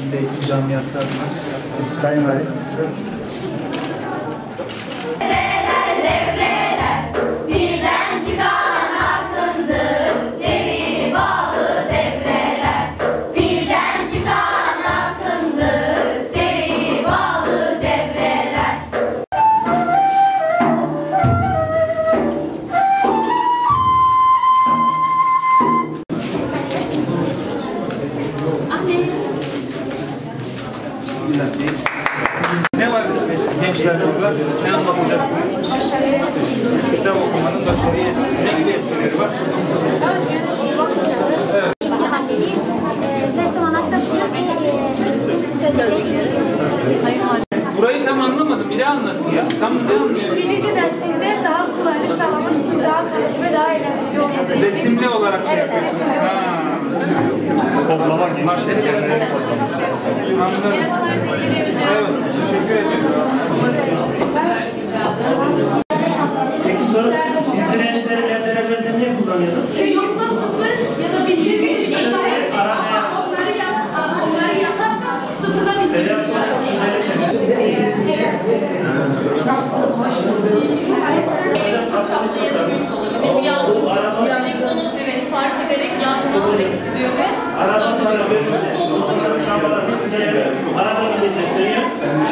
Eğitim camiası adına. Sayın Valim. Devreler, birden çıkan akındır, seri bağlı devreler. Birden çıkan akındır, seri bağlı devreler. Bismillah diyeyim. Ne var gençler burada? Ne anlatacaksınız? Kitap okumanın başarıya ne gibi etkileri var? Evet. Burayı tam anlamadım. Bir daha anlatın ya. Tam ne anlıyor? Bilgi dersinde daha kolaylık sağlamak için daha kalıcı ve daha eğlenceli olması. Resimli olarak şey yapıyorsunuz. Ha. Kodlama gibi. Anladım. Evet. Teşekkür ederim. Peki soru, biz dirençleri LDR'lerde niye kullanıyorduk? Yoksa sıfır ya da bir işaret onları yaparsa sıfırdan Yani bunu evet fark ederek yardıma gidiyor ve nasıl olduğunu Araba gidince söylüyor.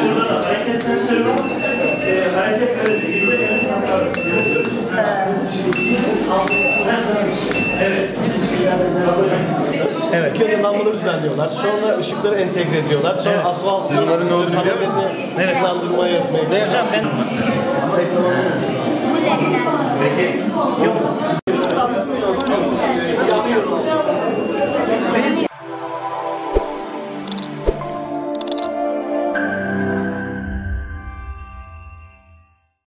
Şurada da hareket sensörü var. Hareket gördüğü de tasarruf. Evet. Evet. İlk önce lambaları düzenliyorlar. Sonra ışıkları entegre ediyorlar. Sonra asfalt Bunların ne olduğunu biliyor musun? Evet. Işıklandırmayı yapmaya. Ne hocam ben? Peki. Yok.